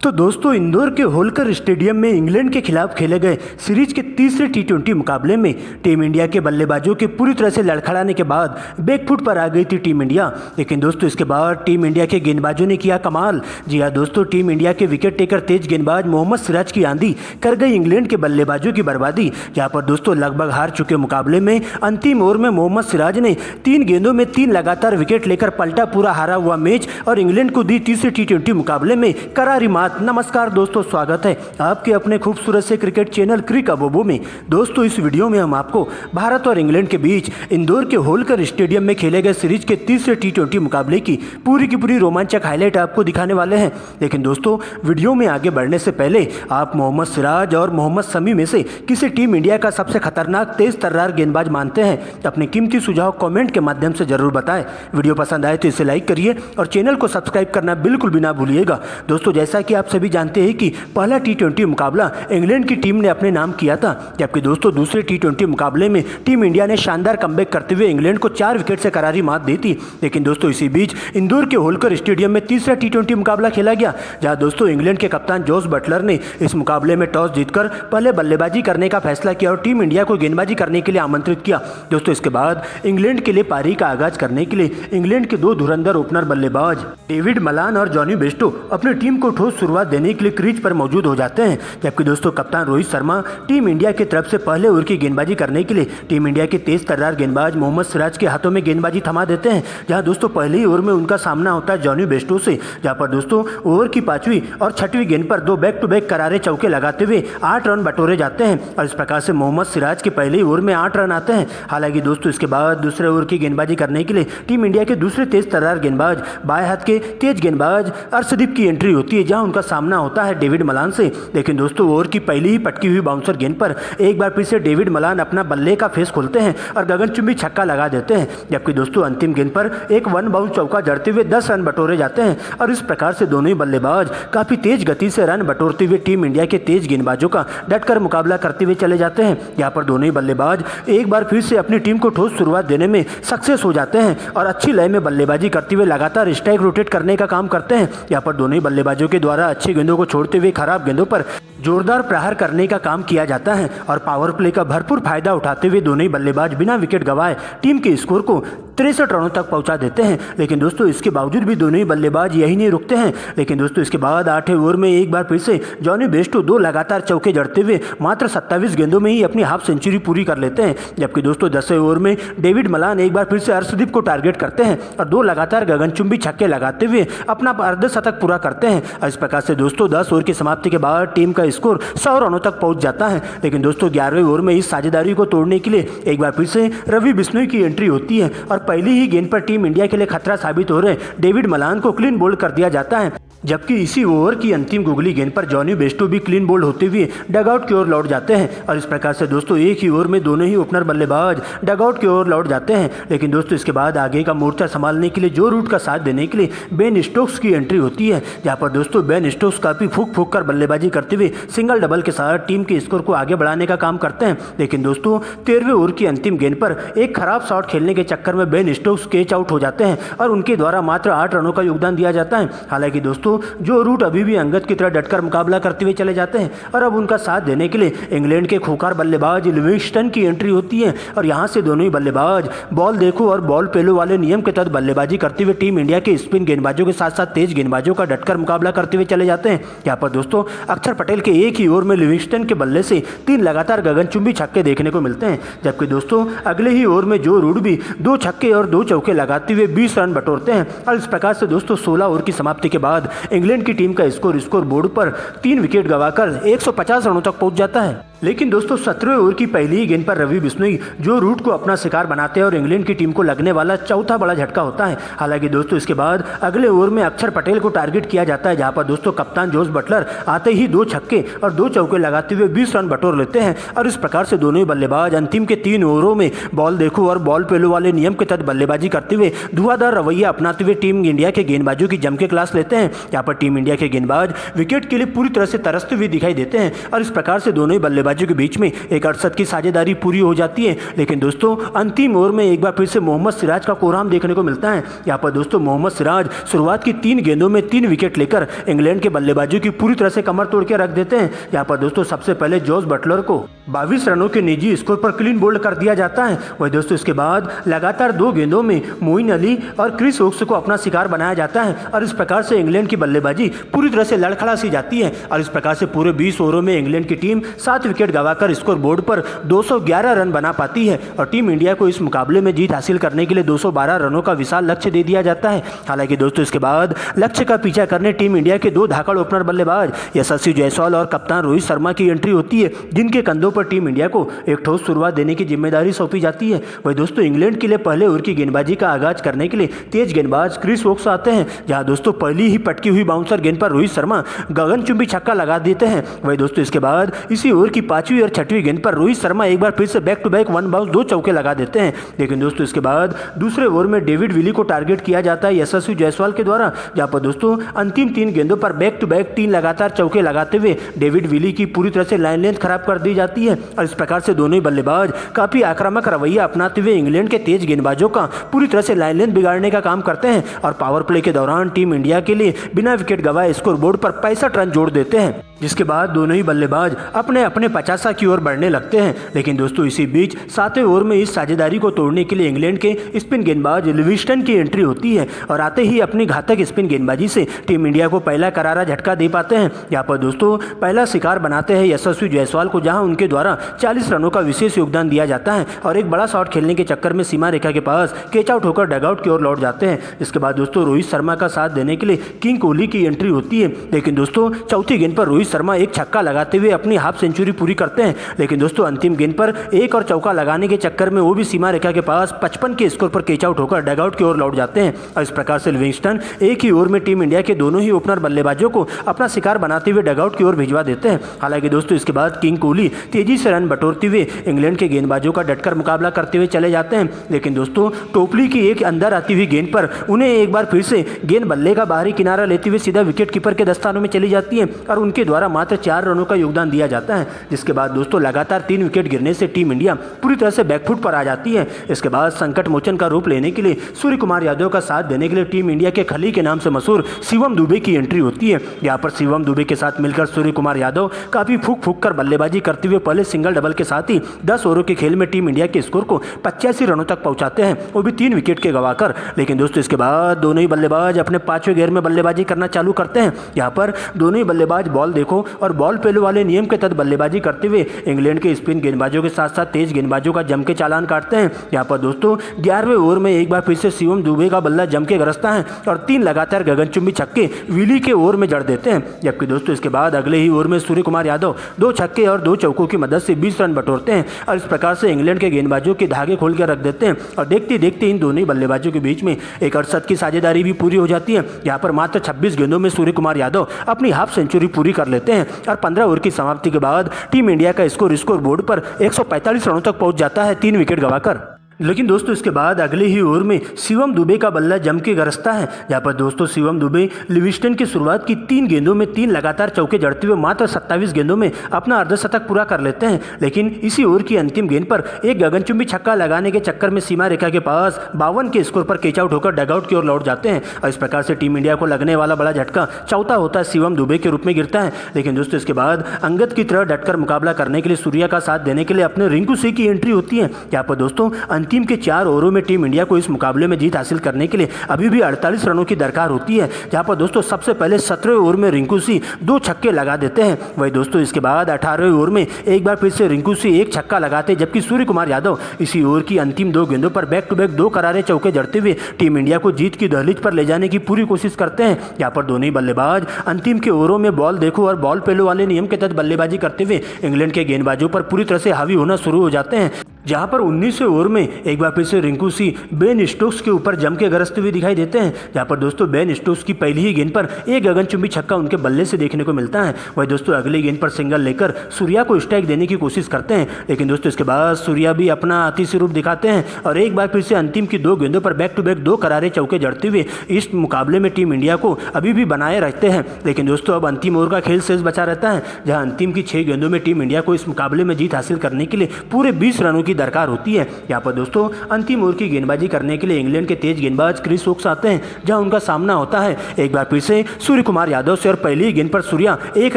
तो दोस्तों, इंदौर के होलकर स्टेडियम में इंग्लैंड के खिलाफ खेले गए सीरीज के तीसरे टी20 मुकाबले में टीम इंडिया के बल्लेबाजों के पूरी तरह से लड़खड़ाने के बाद बैकफुट पर आ गई थी टीम इंडिया। लेकिन दोस्तों, इसके बाद टीम इंडिया के गेंदबाजों ने किया कमाल। जी हाँ दोस्तों, टीम इंडिया के विकेट टेकर तेज गेंदबाज मोहम्मद सिराज की आंधी कर गई इंग्लैंड के बल्लेबाजों की बर्बादी। जहाँ पर दोस्तों लगभग हार चुके मुकाबले में अंतिम ओवर में मोहम्मद सिराज ने 3 गेंदों में 3 लगातार विकेट लेकर पलटा पूरा हारा हुआ मैच और इंग्लैंड को दी तीसरे टी20 मुकाबले में करारी मात। नमस्कार दोस्तों, स्वागत है आपके अपने खूबसूरत से क्रिकेट चैनल क्रिक अबोबो में। दोस्तों, इस वीडियो में हम आपको भारत और इंग्लैंड के बीच इंदौर के होलकर स्टेडियम में खेले गए सीरीज के तीसरे टी20 मुकाबले की पूरी रोमांचक हाईलाइट आपको दिखाने वाले हैं। लेकिन दोस्तों, वीडियो में आगे बढ़ने से पहले आप मोहम्मद सिराज और मोहम्मद शमी में से किसे टीम इंडिया का सबसे खतरनाक तेज तर्रार गेंदबाज मानते हैं? अपने कीमती सुझाव कमेंट के माध्यम से जरूर बताएं। वीडियो पसंद आए तो इसे लाइक करिए और चैनल को सब्सक्राइब करना बिल्कुल भी ना भूलिएगा। दोस्तों, जैसा कि आप सभी जानते हैं कि पहला टी20 मुकाबला इंग्लैंड की टीम ने अपने नाम किया था, जबकि दोस्तों दूसरे टी20 मुकाबले में टीम इंडिया ने शानदार कमबैक करते हुए इंग्लैंड को 4 विकेट से करारी मात दी थी। लेकिन दोस्तों, इसी बीच इंदौर के होलकर स्टेडियम में तीसरा टी20 मुकाबला खेला गया, जहां दोस्तों इंग्लैंड के कप्तान जोस बटलर ने इस मुकाबले में टॉस जीतकर पहले बल्लेबाजी करने का फैसला किया और टीम इंडिया को गेंदबाजी करने के लिए आमंत्रित किया। दोस्तों, इसके बाद इंग्लैंड के लिए पारी का आगाज करने के लिए इंग्लैंड के 2 धुरंधर ओपनर बल्लेबाज डेविड मलान और जॉनी बेस्टो अपनी टीम को ठोस शुरुआत देने के लिए क्रीज पर मौजूद हो जाते हैं। जबकि दोस्तों कप्तान रोहित शर्मा टीम इंडिया की तरफ से पहले ओवर की गेंदबाजी करने के लिए टीम इंडिया के तेज तर्रार गेंदबाज मोहम्मद सिराज के हाथों में गेंदबाजी थमा देते हैं। जहां दोस्तों पहले ही ओवर में उनका सामना होता है जॉनी बेस्टो से, जहां पर दोस्तों ओवर की 5वीं और 6वीं गेंद पर 2 बैक टू बैक करारे चौके लगाते हुए 8 रन बटोरे जाते हैं और इस प्रकार से मोहम्मद सिराज के पहले ही ओवर में 8 रन आते हैं। हालांकि दोस्तों इसके बाद दूसरे ओवर की गेंदबाजी करने के लिए टीम इंडिया के दूसरे तेज तर्रार गेंदबाज बाएं हाथ के तेज गेंदबाज अर्शदीप की एंट्री होती है, जहां उनका सामना होता है डेविड मलान से। लेकिन दोस्तों ओवर की पहली ही पटकी हुई बाउंसर गेंद पर एक बार फिर से डेविड मलान अपना बल्ले का फेस खोलते हैं और गगनचुंबी छक्का लगा देते हैं। जबकि दोस्तों अंतिम गेंद पर एक 1 बाउंस चौका जड़ते हुए 10 रन बटोरे जाते हैं और इस प्रकार से दोनों ही बल्लेबाज काफी तेज गति से रन बटोरते हुए टीम इंडिया के तेज गेंदबाजों का डटकर मुकाबला करते हुए चले जाते हैं। यहाँ पर दोनों ही बल्लेबाज एक बार फिर से अपनी टीम को ठोस शुरुआत देने में सक्सेस हो जाते हैं और अच्छी लय में बल्लेबाजी करते हुए लगातार स्ट्राइक रोटेट करने का काम करते हैं। यहाँ पर दोनों ही बल्लेबाजों के द्वारा अच्छी गेंदों को छोड़ते हुए खराब गेंदों पर जोरदार प्रहार करने का काम किया जाता है और पावर प्ले का भरपूर फायदा उठाते हुए दोनों ही बल्लेबाज बिना विकेट गंवाए टीम के स्कोर को 63 रनों तक पहुंचा देते हैं। लेकिन दोस्तों इसके बावजूद भी दोनों ही बल्लेबाज यही नहीं रुकते हैं। लेकिन दोस्तों इसके बाद 8वें ओवर में एक बार फिर से जॉनी बेस्टो 2 लगातार चौके जड़ते हुए मात्र 27 गेंदों में ही अपनी हाफ सेंचुरी पूरी कर लेते हैं। जबकि दोस्तों 10वें ओवर में डेविड मलान एक बार फिर से अर्शदीप को टारगेट करते हैं और 2 लगातार गगनचुंबी छक्के लगाते हुए अपना अर्धशतक पूरा करते हैं और इस प्रकार से दोस्तों 10 ओवर की समाप्ति के बाद टीम का स्कोर 100 रनों तक पहुंच जाता है। लेकिन दोस्तों 11वें ओवर में इस साझेदारी को तोड़ने के लिए एक बार फिर से रवि बिश्नोई की एंट्री होती है और पहली ही गेंद पर टीम इंडिया के लिए खतरा साबित हो रहे डेविड मलान को क्लीन बोल्ड कर दिया जाता है। जबकि इसी ओवर की अंतिम गुगली गेंद पर जॉनी बेस्टो भी क्लीन बोल्ड होते हुए डगआउट की ओर लौट जाते हैं और इस प्रकार से दोस्तों एक ही ओवर में दोनों ही ओपनर बल्लेबाज डगआउट की ओर लौट जाते हैं। लेकिन दोस्तों इसके बाद आगे का मोर्चा संभालने के लिए जो रूट का साथ देने के लिए बेन स्टोक्स की एंट्री होती है, जहां पर दोस्तों बेन स्टोक्स काफी फूक कर बल्लेबाजी करते हुए सिंगल डबल के साथ टीम के स्कोर को आगे बढ़ाने का काम करते हैं। लेकिन दोस्तों 13वें ओवर की अंतिम गेंद पर एक खराब शॉट खेलने के चक्कर में बेन स्टोक्स कैच आउट हो जाते हैं और उनके द्वारा मात्र 8 रनों का योगदान दिया जाता है। हालांकि दोस्तों जो रूट अभी भी अंगद की तरह डटकर मुकाबला करते हुए चले जाते हैं और अब उनका साथ देने के लिए इंग्लैंड के खूंखार बल्लेबाज लिविंगस्टन की एंट्री होती है और यहां से दोनों ही बल्लेबाज बॉल देखो और बॉल पेलो वाले नियम के तहत बल्लेबाजी करते हुए टीम इंडिया के स्पिन गेंदबाजों के साथ साथ तेज गेंदबाजों का डटकर मुकाबला करते हुए चले जाते हैं। यहाँ पर दोस्तों अक्षर पटेल के एक ही ओवर में लिविंगस्टन के बल्ले से 3 लगातार गगनचुंबी छक्के देखने को मिलते हैं। जबकि दोस्तों अगले ही ओवर में जो रूट भी 2 छक्के और 2 चौके लगाते हुए 20 रन बटोरते हैं और इस प्रकार से दोस्तों 16 ओवर की समाप्ति के बाद इंग्लैंड की टीम का स्कोर बोर्ड पर 3 विकेट गंवाकर 150 रनों तक पहुंच जाता है। लेकिन दोस्तों 17वें ओवर की पहली ही गेंद पर रवि बिश्नोई जो रूट को अपना शिकार बनाते हैं और इंग्लैंड की टीम को लगने वाला चौथा बड़ा झटका होता है। हालांकि दोस्तों इसके बाद अगले ओवर में अक्षर पटेल को टारगेट किया जाता है, जहां पर दोस्तों कप्तान जोस बटलर आते ही 2 छक्के और 2 चौके लगाते हुए 20 रन बटोर लेते हैं और इस प्रकार से दोनों ही बल्लेबाज अंतिम के 3 ओवरों में बॉल देखो और बॉल पेलो वाले नियम के तहत बल्लेबाजी करते हुए धुआंधार रवैया अपनाते हुए टीम इंडिया के गेंदबाजों की जम के क्लास लेते हैं। यहाँ पर टीम इंडिया के गेंदबाज विकेट के लिए पूरी तरह से तरसते हुए दिखाई देते हैं और इस प्रकार से दोनों ही बल्लेबाज गेंदबाजों के बीच में एक 68 की साझेदारी पूरी हो जाती है। लेकिन दोस्तों अंतिम ओवर में एक बार फिर से मोहम्मद सिराज का कोराम देखने को मिलता है। यहाँ पर दोस्तों मोहम्मद सिराज शुरुआत की 3 गेंदों में 3 विकेट लेकर इंग्लैंड के बल्लेबाजों की पूरी तरह से कमर तोड़ के रख देते हैं। यहाँ पर दोस्तों सबसे पहले जॉस बटलर को 22 रनों के निजी स्कोर पर क्लीन बोल्ड कर दिया जाता है। वही दोस्तों इसके बाद लगातार 2 गेंदों में मोइन अली और क्रिस वोक्स को अपना शिकार बनाया जाता है और इस प्रकार से इंग्लैंड की बल्लेबाजी पूरी तरह से लड़खड़ा सी जाती है। और इस प्रकार से पूरे 20 ओवरों में इंग्लैंड की टीम 7 विकेट गंवाकर स्कोर बोर्ड पर 211 रन बना पाती है और टीम इंडिया को इस मुकाबले में जीत हासिल करने के लिए 212 रनों का विशाल लक्ष्य दे दिया जाता है। हालांकि दोस्तों इसके बाद लक्ष्य का पीछा करने टीम इंडिया के 2 धाकड़ ओपनर बल्लेबाज यशस्वी जायसवाल और कप्तान रोहित शर्मा की एंट्री होती है, जिनके कंधों पर टीम इंडिया को एक ठोस शुरुआत देने की जिम्मेदारी सौंपी जाती है। वही दोस्तों इंग्लैंड के लिए पहले ओवर की गेंदबाजी का आगाज करने के लिए तेज गेंदबाज क्रिस वोक्स आते हैं, जहां दोस्तों पहली ही पटकी हुई बाउंसर गेंद पर रोहित शर्मा गगनचुंबी छक्का लगा देते हैं। वही दोस्तों इसके बाद इसी ओवर की 5वीं और 6वीं गेंद पर रोहित शर्मा एक बार फिर से बैक टू बैक 1 बाउंस 2 चौके लगा देते हैं। लेकिन दोस्तों इसके बाद दूसरे ओवर में डेविड विली को टारगेट किया जाता है यशस्वी जायसवाल के द्वारा, जहां पर दोस्तों अंतिम 3 गेंदों पर बैक टू बैक 3 लगातार चौके लगाते हुए डेविड विली की पूरी तरह से लाइन लेंथ खराब कर दी जाती है। और इस प्रकार से दोनों ही बल्लेबाज काफी आक्रामक रवैया अपनाते हुए इंग्लैंड के तेज गेंदबाजों का पूरी तरह से लाइन लेंथ बिगाड़ने का काम करते हैं और पावर प्ले के दौरान टीम इंडिया के लिए बिना विकेट गंवाए स्कोर बोर्ड पर 65 रन जोड़ देते हैं, जिसके बाद दोनों ही बल्लेबाज अपने अपने 50 की ओर बढ़ने लगते हैं। लेकिन दोस्तों इसी बीच 7वें ओवर में इस साझेदारी को तोड़ने के लिए इंग्लैंड के स्पिन गेंदबाज लिविंगस्टन की एंट्री होती है और आते ही अपनी घातक स्पिन गेंदबाजी से टीम इंडिया को पहला करारा झटका दे पाते हैं। यहाँ पर दोस्तों पहला शिकार बनाते हैं यशस्वी जायसवाल को, जहां उनके द्वारा 40 रनों का विशेष योगदान दिया जाता है और एक बड़ा शॉट खेलने के चक्कर में सीमा रेखा के पास कैच आउट होकर डगआउट की ओर लौट जाते हैं। इसके बाद दोस्तों रोहित शर्मा का साथ देने के लिए किंग कोहली की एंट्री होती है। लेकिन दोस्तों चौथी गेंद पर रोहित शर्मा एक छक्का लगाते हुए अपनी हाफ सेंचुरी पूरी करते हैं। लेकिन दोस्तों अंतिम गेंद पर एक और चौका लगाने के चक्कर में वो भी सीमा रेखा के पास 55 के स्कोर पर कैच आउट होकर डगआउट की ओर लौट जाते हैं। और इस प्रकार से लिविंगस्टन एक ही ओवर में टीम इंडिया के दोनों ही ओपनर बल्लेबाजों को अपना शिकार बनाते हुए डगआउट की ओर भिजवा देते हैं। हालांकि दोस्तों इसके बाद किंग कोहली तेजी से रन बटोरते हुए इंग्लैंड के गेंदबाजों का डटकर मुकाबला करते हुए चले जाते हैं। लेकिन दोस्तों टोपली की एक अंदर आती हुई गेंद पर उन्हें एक बार फिर से गेंद बल्ले का बाहरी किनारा लेते हुए सीधा विकेट कीपर के दस्तानों में चली जाती है और उनके द्वारा मात्र 4 रनों का योगदान दिया जाता है। जिसके बाद दोस्तों लगातार 3 विकेट गिरने से टीम इंडिया पूरी तरह से बैकफुट पर आ जाती है। इसके बाद संकट मोचन का रूप लेने के लिए सूर्य कुमार यादव का साथ देने के लिए टीम इंडिया के खली के नाम से मशहूर शिवम दुबे की एंट्री होती है। यहाँ पर शिवम दुबे के साथ मिलकर सूर्य कुमार यादव काफी फूक कर बल्लेबाजी करते हुए पहले सिंगल डबल के साथ ही 10 ओवरों के खेल में टीम इंडिया के स्कोर को 85 रनों तक पहुंचाते हैं, वो भी 3 विकेट के गंवाकर। लेकिन दोस्तों इसके बाद दोनों ही बल्लेबाज अपने 5वें गेयर में बल्लेबाजी करना चालू करते हैं। यहाँ पर दोनों ही बल्लेबाज बॉल देखो और बॉल पेलो वाले नियम के तहत बल्लेबाजी करते हुए इंग्लैंड के स्पिन गेंदबाजों के साथ साथ तेज गेंदबाजों का जम के चालान काटते हैं। यहाँ पर दोस्तों 11वें ओवर में एक बार फिर से शिवम दुबे का बल्ला जम के गरजता है और 3 लगातार गगनचुंबी छक्के विली के ओवर में जड़ देते हैं। जबकि दोस्तों इसके बाद अगले ही ओवर में सूर्य कुमार यादव 2 छक्के और 2 चौकों की मदद से 20 रन बटोरते हैं और इस प्रकार से इंग्लैंड के गेंदबाजों के धागे खोल कर रख देते हैं। और देखते देखते इन दोनों ही बल्लेबाजों के बीच में एक 68 की साझेदारी भी पूरी हो जाती है। यहाँ पर मात्र 26 गेंदों में सूर्य कुमार यादव अपनी हाफ सेंचुरी पूरी कर लेते हैं और 15 ओवर की समाप्ति के बाद टीम इंडिया का स्कोर बोर्ड पर 145 रनों तक पहुंच जाता है 3 विकेट गंवाकर। लेकिन दोस्तों इसके बाद अगले ही ओवर में शिवम दुबे का बल्ला जम के गरजता है। यहाँ पर दोस्तों शिवम दुबे लिविंगस्टन की शुरुआत की 3 गेंदों में 3 लगातार चौके जड़ते हुए मात्र 27 गेंदों में अपना अर्धशतक पूरा कर लेते हैं। लेकिन इसी ओवर की अंतिम गेंद पर एक गगनचुंबी छक्का लगाने के चक्कर में सीमा रेखा के पास 52 के स्कोर पर कैच आउट होकर डगआउट की ओर लौट जाते हैं और इस प्रकार से टीम इंडिया को लगने वाला बड़ा झटका चौथा होता है शिवम दुबे के रूप में गिरता है। लेकिन दोस्तों इसके बाद अंगद की तरह डटकर मुकाबला करने के लिए सूर्या का साथ देने के लिए अपने रिंकू सिंह की एंट्री होती है। यहाँ पर दोस्तों अंतिम के 4 ओवरों में टीम इंडिया को इस मुकाबले में जीत हासिल करने के लिए अभी भी 48 रनों की दरकार होती है, जहां पर दोस्तों सबसे पहले 17वें ओवर में रिंकू सिंह 2 छक्के लगा देते हैं। वही दोस्तों इसके बाद 18वें ओवर में एक बार फिर से रिंकू सिंह 1 छक्का लगाते, जबकि सूर्य कुमार यादव इसी ओवर की अंतिम 2 गेंदों पर बैक टू बैक 2 करारे चौके जड़ते हुए टीम इंडिया को जीत की दहलीज पर ले जाने की पूरी कोशिश करते हैं। यहाँ पर दोनों ही बल्लेबाज अंतिम के ओवरों में बॉल देखो और बॉल पेलो वाले नियम के तहत बल्लेबाजी करते हुए इंग्लैंड के गेंदबाजों पर पूरी तरह से हावी होना शुरू हो जाते हैं। जहां पर 19वें ओवर में एक बार फिर से रिंकू सिंह बेन स्टोक्स के ऊपर जम के गरजते हुए दिखाई देते हैं। जहां पर दोस्तों बेन स्टोक्स की पहली ही गेंद पर एक गगनचुंबी छक्का उनके बल्ले से देखने को मिलता है। वही दोस्तों अगली गेंद पर सिंगल लेकर सूर्या को स्ट्राइक देने की कोशिश करते हैं, लेकिन दोस्तों इसके बाद सूर्या भी अपना अतिशय रूप दिखाते हैं और एक बार फिर से अंतिम की 2 गेंदों पर बैक टू बैक 2 करारे चौके जड़ते हुए इस मुकाबले में टीम इंडिया को अभी भी बनाए रखते हैं। लेकिन दोस्तों अब अंतिम ओवर का खेल शेष बचा रहता है, जहां अंतिम की 6 गेंदों में टीम इंडिया को इस मुकाबले में जीत हासिल करने के लिए पूरे 20 रनों की दरकार होती है। यहाँ पर दोस्तों अंतिम ओवर की गेंदबाजी करने के लिए इंग्लैंड के तेज गेंदबाज क्रिस वोक्स आते हैं, जहां उनका सामना होता है एक बार फिर से सूर्य कुमार यादव से और पहली ही गेंद पर सूर्या 1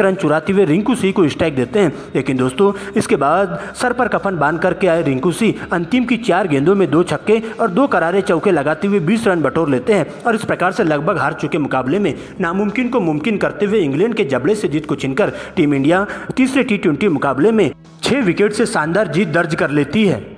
रन चुराते हुए रिंकू सिंह को स्ट्राइक देते हैं। लेकिन दोस्तों इसके बाद सर पर कफन बांध करके आए रिंकू सिंह अंतिम की 4 गेंदों में 2 छक्के और 2 करारे चौके लगाते हुए 20 रन बटोर लेते हैं और इस प्रकार से लगभग हार चुके मुकाबले में नामुमकिन को मुमकिन करते हुए इंग्लैंड के जबड़े से जीत को छीनकर टीम इंडिया तीसरे T20 मुकाबले में 6 विकेट से शानदार जीत दर्ज कर लेती है।